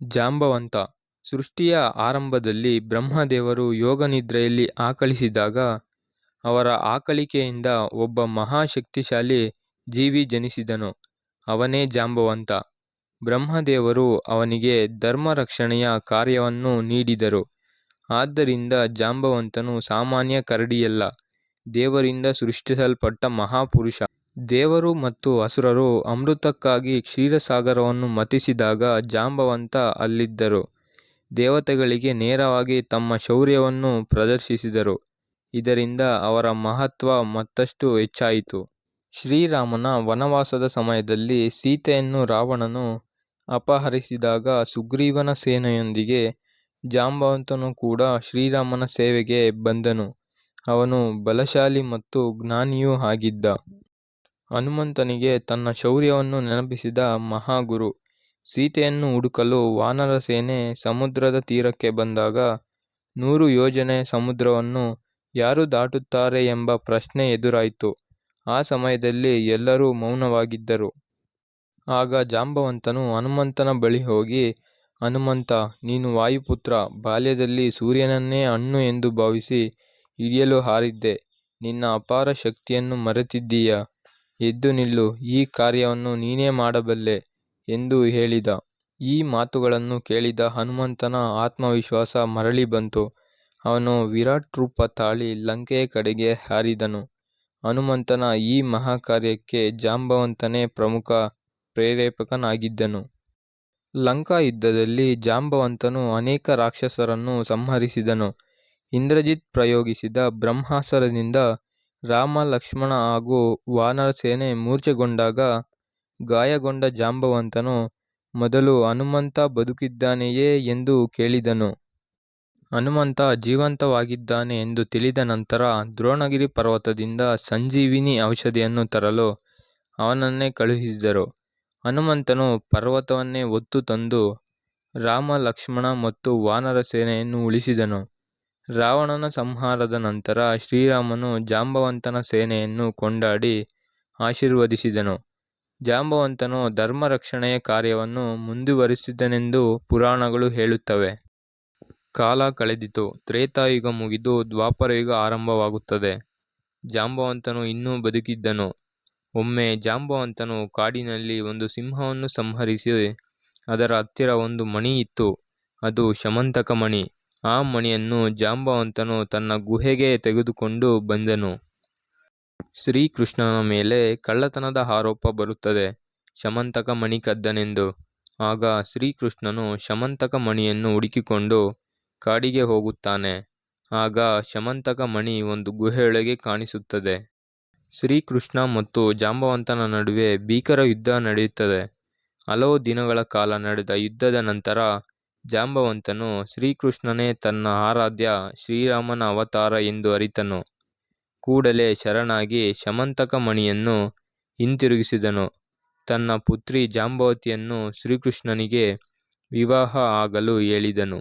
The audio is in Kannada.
ಜಾಂಬವಂತ. ಸೃಷ್ಟಿಯ ಆರಂಭದಲ್ಲಿ ಬ್ರಹ್ಮದೇವರು ಯೋಗನಿದ್ರೆಯಲ್ಲಿ ಆಕಳಿಸಿದಾಗ ಅವರ ಆಕಳಿಕೆಯಿಂದ ಒಬ್ಬ ಮಹಾಶಕ್ತಿಶಾಲಿ ಜೀವಿ ಜನಿಸಿದನು. ಅವನೇ ಜಾಂಬವಂತ. ಬ್ರಹ್ಮದೇವರು ಅವನಿಗೆ ಧರ್ಮರಕ್ಷಣೆಯ ಕಾರ್ಯವನ್ನು ನೀಡಿದರು. ಆದ್ದರಿಂದ ಜಾಂಬವಂತನು ಸಾಮಾನ್ಯ ಕರಡಿಯಲ್ಲ, ದೇವರಿಂದ ಸೃಷ್ಟಿಸಲ್ಪಟ್ಟ ಮಹಾಪುರುಷ. ದೇವರು ಮತ್ತು ಅಸುರರು ಅಮೃತಕ್ಕಾಗಿ ಕ್ಷೀರಸಾಗರವನ್ನು ಮಥಿಸಿದಾಗ ಜಾಂಬವಂತ ಅಲ್ಲಿದ್ದರು. ದೇವತೆಗಳಿಗೆ ನೇರವಾಗಿ ತಮ್ಮ ಶೌರ್ಯವನ್ನು ಪ್ರದರ್ಶಿಸಿದರು. ಇದರಿಂದ ಅವರ ಮಹತ್ವ ಮತ್ತಷ್ಟು ಹೆಚ್ಚಾಯಿತು. ಶ್ರೀರಾಮನ ವನವಾಸದ ಸಮಯದಲ್ಲಿ ಸೀತೆಯನ್ನು ರಾವಣನು ಅಪಹರಿಸಿದಾಗ ಸುಗ್ರೀವನ ಸೇನೆಯೊಂದಿಗೆ ಜಾಂಬವಂತನು ಕೂಡ ಶ್ರೀರಾಮನ ಸೇವೆಗೆ ಬಂದನು. ಅವನು ಬಲಶಾಲಿ ಮತ್ತು ಜ್ಞಾನಿಯೂ ಆಗಿದ್ದ. ಹನುಮಂತನಿಗೆ ತನ್ನ ಶೌರ್ಯವನ್ನು ನೆನಪಿಸಿದ ಮಹಾಗುರು. ಸೀತೆಯನ್ನು ಹುಡುಕಲು ವಾನರ ಸೇನೆ ಸಮುದ್ರದ ತೀರಕ್ಕೆ ಬಂದಾಗ 100 ಯೋಜನೆ ಸಮುದ್ರವನ್ನು ಯಾರು ದಾಟುತ್ತಾರೆ ಎಂಬ ಪ್ರಶ್ನೆ ಎದುರಾಯಿತು. ಆ ಸಮಯದಲ್ಲಿ ಎಲ್ಲರೂ ಮೌನವಾಗಿದ್ದರು. ಆಗ ಜಾಂಬವಂತನು ಹನುಮಂತನ ಬಳಿ ಹೋಗಿ, ಹನುಮಂತ, ನೀನು ವಾಯುಪುತ್ರ. ಬಾಲ್ಯದಲ್ಲಿ ಸೂರ್ಯನನ್ನೇ ಹಣ್ಣು ಎಂದು ಭಾವಿಸಿ ಹಿಡಿಯಲು ಹಾರಿದ್ದೆ. ನಿನ್ನ ಅಪಾರ ಶಕ್ತಿಯನ್ನು ಮರೆತಿದ್ದೀಯ. ಎದ್ದು ನಿಲ್ಲು, ಈ ಕಾರ್ಯವನ್ನು ನೀನೇ ಮಾಡಬಲ್ಲೆ ಎಂದು ಹೇಳಿದ. ಈ ಮಾತುಗಳನ್ನು ಕೇಳಿದ ಹನುಮಂತನ ಆತ್ಮವಿಶ್ವಾಸ ಮರಳಿ ಬಂತು. ಅವನು ವಿರಾಟ್ ರೂಪ ತಾಳಿ ಲಂಕೆಯ ಕಡೆಗೆ ಹಾರಿದನು. ಹನುಮಂತನ ಈ ಮಹಾಕಾರ್ಯಕ್ಕೆ ಜಾಂಬವಂತನೇ ಪ್ರಮುಖ ಪ್ರೇರೇಪಕನಾಗಿದ್ದನು. ಲಂಕಾ ಯುದ್ಧದಲ್ಲಿ ಜಾಂಬವಂತನು ಅನೇಕ ರಾಕ್ಷಸರನ್ನು ಸಂಹರಿಸಿದನು. ಇಂದ್ರಜಿತ್ ಪ್ರಯೋಗಿಸಿದ ಬ್ರಹ್ಮಾಸ್ತ್ರದಿಂದ ರಾಮ, ಲಕ್ಷ್ಮಣ ಹಾಗೂ ವಾನರ ಸೇನೆ ಮೂರ್ಛೆಗೊಂಡಾಗ ಗಾಯಗೊಂಡ ಜಾಂಬವಂತನು ಮೊದಲು ಹನುಮಂತ ಬದುಕಿದ್ದಾನೆಯೇ ಎಂದು ಕೇಳಿದನು. ಹನುಮಂತ ಜೀವಂತವಾಗಿದ್ದಾನೆ ಎಂದು ತಿಳಿದ ನಂತರ ದ್ರೋಣಗಿರಿ ಪರ್ವತದಿಂದ ಸಂಜೀವಿನಿ ಔಷಧಿಯನ್ನು ತರಲು ಅವನನ್ನೇ ಕಳುಹಿಸಿದರು. ಹನುಮಂತನು ಪರ್ವತವನ್ನೇ ಹೊತ್ತು ತಂದು ರಾಮ, ಲಕ್ಷ್ಮಣ ಮತ್ತು ವಾನರ ಸೇನೆಯನ್ನು ಉಳಿಸಿದನು. ರಾವಣನ ಸಂಹಾರದ ನಂತರ ಶ್ರೀರಾಮನು ಜಾಂಬವಂತನ ಸೇನೆಯನ್ನು ಕೊಂಡಾಡಿ ಆಶೀರ್ವದಿಸಿದನು. ಜಾಂಬವಂತನು ಧರ್ಮರಕ್ಷಣೆಯ ಕಾರ್ಯವನ್ನು ಮುಂದುವರಿಸಿದನೆಂದು ಪುರಾಣಗಳು ಹೇಳುತ್ತವೆ. ಕಾಲ ಕಳೆದಿತು. ತ್ರೇತಾಯುಗ ಮುಗಿದು ದ್ವಾಪರಯುಗ ಆರಂಭವಾಗುತ್ತದೆ. ಜಾಂಬವಂತನು ಇನ್ನೂ ಬದುಕಿದ್ದನು. ಒಮ್ಮೆ ಜಾಂಬವಂತನು ಕಾಡಿನಲ್ಲಿ ಒಂದು ಸಿಂಹವನ್ನು ಸಂಹರಿಸಿ ಅದರ ಹತ್ತಿರ ಒಂದು ಮಣಿ ಇತ್ತು. ಅದು ಶಮಂತಕ ಮಣಿ. ಆ ಮಣಿಯನ್ನು ಜಾಂಬವಂತನು ತನ್ನ ಗುಹೆಗೆ ತೆಗೆದುಕೊಂಡು ಬಂದನು. ಶ್ರೀಕೃಷ್ಣನ ಮೇಲೆ ಕಳ್ಳತನದ ಆರೋಪ ಬರುತ್ತದೆ, ಶಮಂತಕ ಮಣಿ ಕದ್ದನೆಂದು. ಆಗ ಶ್ರೀಕೃಷ್ಣನು ಶಮಂತಕ ಮಣಿಯನ್ನು ಹುಡುಕಿಕೊಂಡು ಕಾಡಿಗೆ ಹೋಗುತ್ತಾನೆ. ಆಗ ಶಮಂತಕ ಮಣಿ ಒಂದು ಗುಹೆಯೊಳಗೆ ಕಾಣಿಸುತ್ತದೆ. ಶ್ರೀಕೃಷ್ಣ ಮತ್ತು ಜಾಂಬವಂತನ ನಡುವೆ ಭೀಕರ ಯುದ್ಧ ನಡೆಯುತ್ತದೆ. ಹಲವು ದಿನಗಳ ಕಾಲ ನಡೆದ ಯುದ್ಧದ ನಂತರ ಜಾಂಬವಂತನು ಶ್ರೀಕೃಷ್ಣನೇ ತನ್ನ ಆರಾಧ್ಯ ಶ್ರೀರಾಮನ ಅವತಾರ ಎಂದು ಅರಿತನು. ಕೂಡಲೇ ಶರಣಾಗಿ ಶಮಂತಕ ಮಣಿಯನ್ನು ಹಿಂತಿರುಗಿಸಿದನು. ತನ್ನ ಪುತ್ರಿ ಜಾಂಬವತಿಯನ್ನು ಶ್ರೀಕೃಷ್ಣನಿಗೆ ವಿವಾಹ ಆಗಲು ಹೇಳಿದನು.